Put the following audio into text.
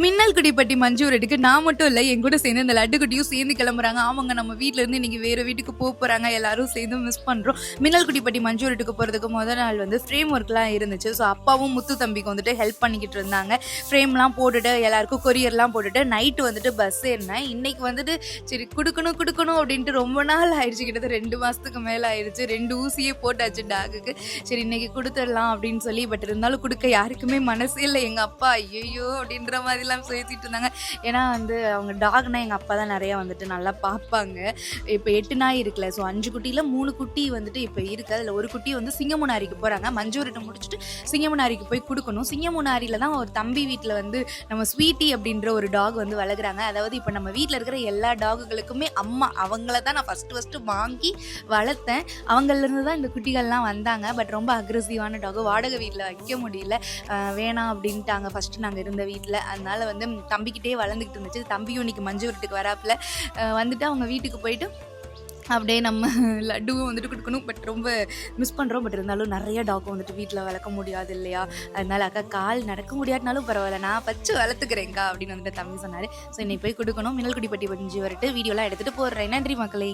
மின்னல் குடிப்பட்டி மஞ்சு ரெட்டுக்கு நான் மட்டும் இல்லை, என் கூட சேர்ந்து இந்த லட்டு குட்டியும் சேர்ந்து கிளம்புறாங்க. அவங்க நம்ம வீட்டில இருந்து இன்னைக்கு வேற வீட்டுக்கு போறாங்க. எல்லாரும் சேர்ந்து மிஸ் பண்றோம். மின்னல் குடிப்பட்டி மஞ்சு ரெட்டுக்கு போறதுக்கு முதல் நாள் வந்து ஃப்ரேம் ஒர்க்லாம் இருந்துச்சு. ஸோ அப்பாவும் முத்து தம்பிக்கு வந்துட்டு ஹெல்ப் பண்ணிக்கிட்டு இருந்தாங்க. ஃப்ரேம்லாம் போட்டுட்டு எல்லாருக்கும் கொரியர்லாம் போட்டுட்டு நைட்டு வந்துட்டு பஸ் ஏறினேன். இன்னைக்கு வந்துட்டு சரி கொடுக்கணும் அப்படின்ட்டு ரொம்ப நாள் ஆயிடுச்சு. கிட்டத்தட்ட 2 மாசத்துக்கு மேலே ஆயிடுச்சு. 2 ஊசியே போட்டாச்சு டாகுக்கு. சரி இன்னைக்கு கொடுத்துடலாம் அப்படின்னு சொல்லி, பட் இருந்தாலும் கொடுக்க யாருக்குமே மனசே இல்லை. எங்க அப்பா ஐயோ அப்படின்ற மாதிரி பேசிட்டு இருந்தாங்க. ஏன்னா வந்து அவங்க டாக்னா எங்க அப்பா தான் நிறைய வந்துட்டு நல்லா பார்ப்பாங்க. இப்போ 8 நாய் இருக்குல்ல, ஸோ 5 குட்டியில 3 குட்டி வந்துட்டு இப்போ இருக்கு. அதில் ஒரு குட்டி வந்து சிங்கமுனாரிக்கு போறாங்க. மஞ்சூரிட்ட முடிச்சுட்டு சிங்கமுனாரிக்கு போய் கொடுக்கணும். சிங்கமுனாரியில தான் ஒரு தம்பி வீட்டில் வந்து நம்ம ஸ்வீட்டி அப்படின்ற ஒரு டாக் வந்து வளர்க்குறாங்க. அதாவது இப்போ நம்ம வீட்டில் இருக்கிற எல்லா டாகுகளுக்குமே அம்மா அவங்கள தான் நான் ஃபஸ்ட்டு வாங்கி வளர்த்தேன். அவங்கலேருந்து தான் இந்த குட்டிகள்லாம் வந்தாங்க. பட் ரொம்ப அக்ரெசிவான டாக், வாடகை வீட்டில் வைக்க முடியல, வேணாம் அப்படின்ட்டாங்க ஃபஸ்ட்டு நாங்கள் இருந்த வீட்டில். அதனால வந்து தம்பிக்கிட்டே வளர்ந்துக்கிட்டு இருந்துச்சு. தம்பியும் இன்னைக்கு மஞ்சு வீட்டுக்கு வராப்புல வந்துட்டு அவங்க வீட்டுக்கு போயிட்டு அப்படியே நம்ம லட்டுவும் வந்துட்டு கொடுக்கணும். பட் ரொம்ப மிஸ் பண்ணுறோம். பட் இருந்தாலும் நிறைய டாக்கும் வந்துட்டு வீட்டில் வளர்க்க முடியாது இல்லையா? அதனால அக்கா கால் நடக்க முடியாட்டினாலும் பரவாயில்ல, நான் வச்சு வளர்த்துக்கிறேங்க்கா அப்படின்னு வந்துட்டு தம்பி சொன்னார். ஸோ இன்னைக்கு போய் கொடுக்கணும். மின்னல் குடிப்பட்டி மஞ்சு வரட்டு வீடியோலாம் எடுத்துகிட்டு போடுறேன். நன்றி மக்களே.